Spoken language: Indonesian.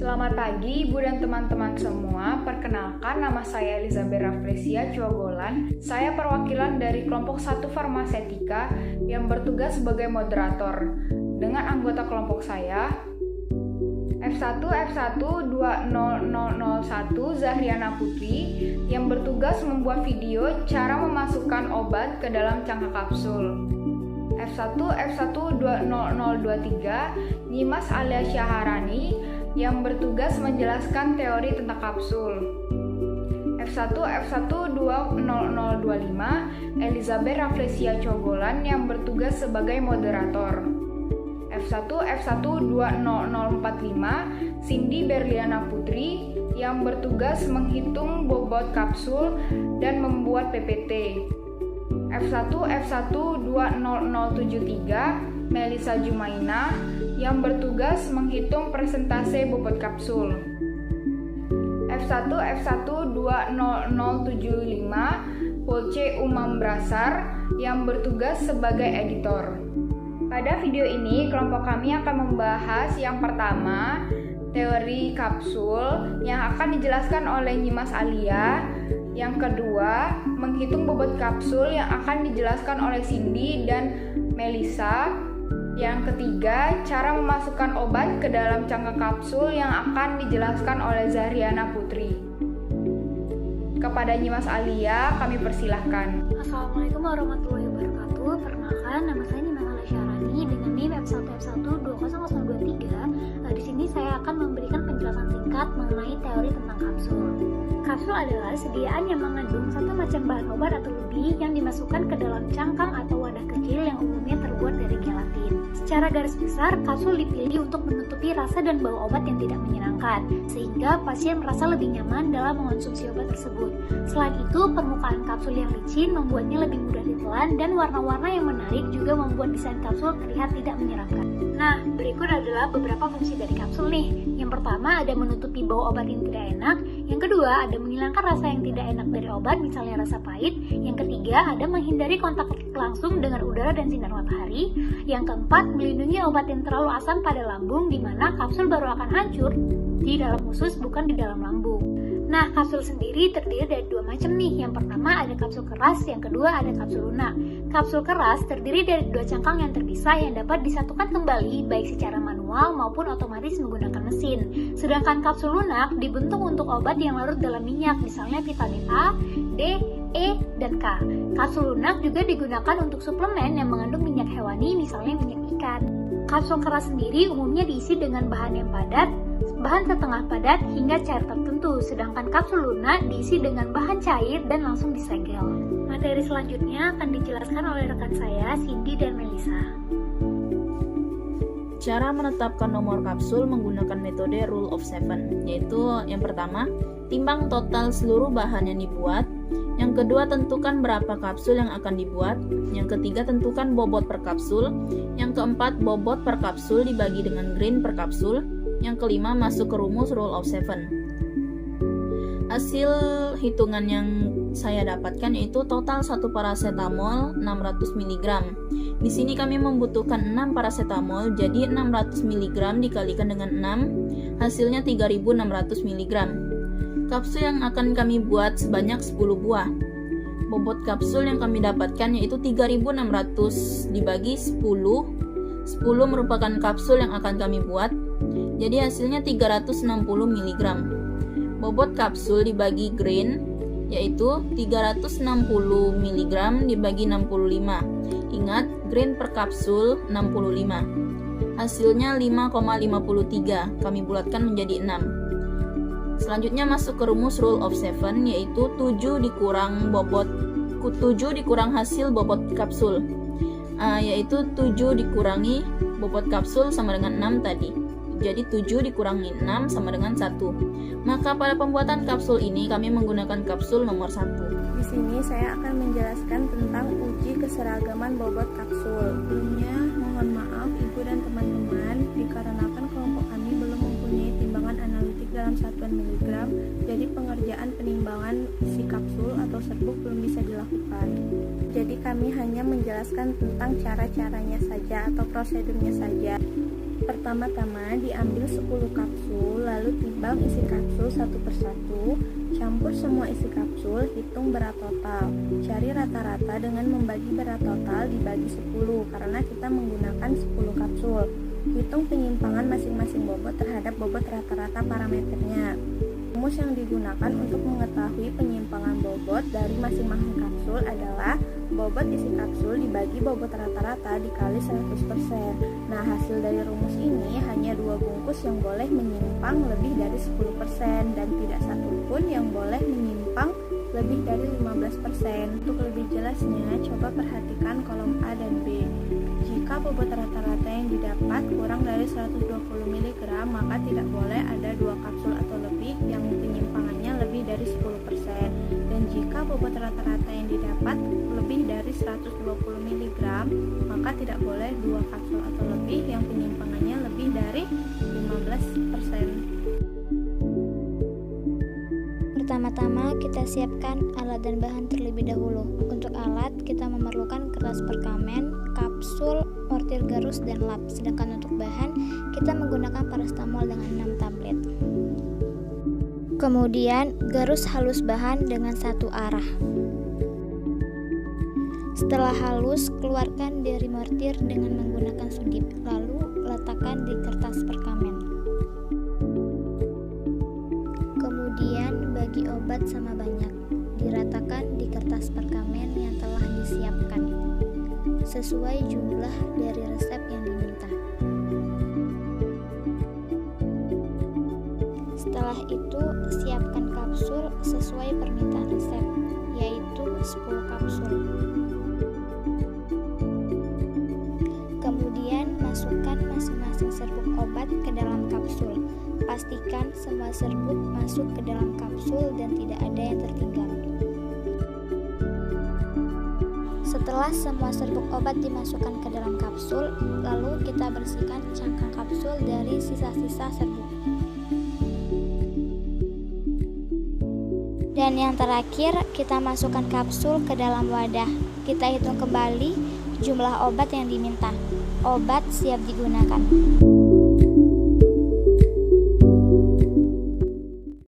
Selamat pagi Ibu dan teman-teman semua. Perkenalkan, nama saya Elizabeth Raflesia Cogolan. Saya perwakilan dari kelompok 1 Farmasetika yang bertugas sebagai moderator. Dengan anggota kelompok saya F1 20001 Zahriana Putri yang bertugas membuat video cara memasukkan obat ke dalam cangkang kapsul. F1 20023 Nyimas Alia Syaharani yang bertugas menjelaskan teori tentang kapsul. F1 20025 Elizabeth Raflesia Cogolan yang bertugas sebagai moderator. F1 20045 Cindy Berliana Putri yang bertugas menghitung bobot kapsul dan membuat PPT. F1 20073 Melisa Jumaina yang bertugas menghitung persentase bobot kapsul. F1 20075 Polce Umam Brasar yang bertugas sebagai editor. Pada video ini, kelompok kami akan membahas yang pertama, teori kapsul yang akan dijelaskan oleh Nyimas Alia. Yang kedua, menghitung bobot kapsul yang akan dijelaskan oleh Cindy dan Melisa. Yang ketiga, cara memasukkan obat ke dalam cangkang kapsul yang akan dijelaskan oleh Zahriana Putri. Kepada Nyimas Alia, kami persilahkan. Assalamualaikum warahmatullahi wabarakatuh. Perkenalkan, nama saya Nyimas Alia Syaharani dengan NIM F1F1 20023. Di sini saya akan memberikan penjelasan singkat mengenai teori tentang kapsul. Kapsul adalah sediaan yang mengandung satu macam bahan obat atau lebih yang dimasukkan ke dalam cangkang atau wadah kecil yang umumnya terbuat dari gelatin. Secara garis besar, kapsul dipilih untuk menutupi rasa dan bau obat yang tidak menyenangkan, sehingga pasien merasa lebih nyaman dalam mengonsumsi obat tersebut. Selain itu, permukaan kapsul yang licin membuatnya lebih mudah ditelan dan warna-warna yang menarik juga membuat desain kapsul terlihat tidak menyeramkan. Nah, berikut adalah beberapa fungsi dari kapsul nih. Yang pertama ada menutupi bau obat yang tidak enak. Yang kedua ada menghilangkan rasa yang tidak enak dari obat, misalnya rasa pahit. Yang ketiga ada menghindari kontak langsung dengan udara dan sinar matahari. Yang keempat melindungi obat yang terlalu asam pada lambung, di mana kapsul baru akan hancur di dalam usus, bukan di dalam lambung. Nah, kapsul sendiri terdiri dari dua macam nih. Yang pertama ada kapsul keras, yang kedua ada kapsul lunak. Kapsul keras terdiri dari dua cangkang yang terpisah yang dapat disatukan kembali baik secara manual maupun otomatis menggunakan mesin. Sedangkan kapsul lunak dibentuk untuk obat yang larut dalam minyak, misalnya vitamin A, D, E, dan K. Kapsul lunak juga digunakan untuk suplemen yang mengandung minyak hewani, misalnya minyak ikan. Kapsul keras sendiri umumnya diisi dengan bahan yang padat, bahan setengah padat hingga cair tertentu, sedangkan kapsul lunak diisi dengan bahan cair dan langsung disegel. Materi selanjutnya akan dijelaskan oleh rekan saya, Cindy dan Melisa. Cara menetapkan nomor kapsul menggunakan metode Rule of Seven, yaitu yang pertama, timbang total seluruh bahan yang dibuat. Yang kedua, tentukan berapa kapsul yang akan dibuat. Yang ketiga, tentukan bobot per kapsul. Yang keempat, bobot per kapsul dibagi dengan grain per kapsul. Yang kelima, masuk ke rumus Rule of Seven. Hasil hitungan yang saya dapatkan yaitu total 1 paracetamol 600 mg. Di sini kami membutuhkan 6 paracetamol, jadi 600 mg dikalikan dengan 6, hasilnya 3600 mg. Kapsul yang akan kami buat sebanyak 10 buah. Bobot kapsul yang kami dapatkan yaitu 3600 dibagi 10. 10 merupakan kapsul yang akan kami buat, jadi hasilnya 360 mg. Bobot kapsul dibagi grain yaitu 360 mg dibagi 65. Ingat, grain per kapsul 65. Hasilnya 5,53. Kami bulatkan menjadi 6. Selanjutnya masuk ke rumus Rule of Seven, yaitu 7 dikurang hasil bobot kapsul. Yaitu 7 dikurangi bobot kapsul sama dengan 6 tadi. Jadi 7 dikurangi 6 sama dengan 1. Maka pada pembuatan kapsul ini kami menggunakan kapsul nomor 1. Di sini saya akan menjelaskan tentang uji keseragaman bobot kapsul. Sebelumnya, mohon maaf Ibu dan teman-teman, dikarenakan kelompok kami belum mempunyai timbangan analitik dalam satuan miligram, jadi pengerjaan penimbangan isi kapsul atau serbuk belum bisa dilakukan. Jadi kami hanya menjelaskan tentang cara-caranya saja atau prosedurnya saja. Pertama-tama diambil 10 kapsul, lalu timbang isi kapsul satu persatu, campur semua isi kapsul, hitung berat total. Cari rata-rata dengan membagi berat total dibagi 10 karena kita menggunakan 10 kapsul. Hitung penyimpangan masing-masing bobot terhadap bobot rata-rata parameternya. Rumus yang digunakan untuk mengetahui penyimpangan bobot dari masing-masing kapsul adalah bobot isi kapsul dibagi bobot rata-rata dikali 100%. Nah, hasil dari rumus ini hanya 2 bungkus yang boleh menyimpang lebih dari 10% dan tidak satu pun yang boleh menyimpang lebih dari 15%. Untuk lebih jelasnya, coba perhatikan kolom A dan B. Jika bobot rata-rata yang didapat kurang dari 120 mg, maka tidak boleh ada 2 kapsul atau lebih yang penyimpangannya lebih dari 10%. Dan jika bobot rata-rata yang didapat lebih dari 120 mg, maka tidak boleh 2 kapsul atau lebih yang penyimpangannya lebih dari 15%. Pertama-tama kita siapkan alat dan bahan terlebih dahulu. Untuk alat kita memerlukan kertas perkamen, kapsul, mortir garus, dan lap. Sedangkan untuk bahan kita menggunakan paracetamol dengan 6 tablet. Kemudian garus halus bahan dengan satu arah. Setelah halus, keluarkan dari mortir dengan menggunakan sudip, lalu letakkan di kertas perkamen. Kemudian bagi obat sama banyak, diratakan di kertas perkamen yang telah disiapkan, sesuai jumlah dari resep yang diminta. Setelah itu, siapkan kapsul sesuai permintaan resep, yaitu 10 kapsul. Kemudian masukkan masing-masing serbuk obat ke dalam kapsul. Pastikan semua serbuk masuk ke dalam kapsul dan tidak ada yang tertinggal. Setelah semua serbuk obat dimasukkan ke dalam kapsul, lalu kita bersihkan cangkang kapsul dari sisa-sisa serbuk. Dan yang terakhir, kita masukkan kapsul ke dalam wadah. Kita hitung kembali jumlah obat yang diminta. Obat siap digunakan.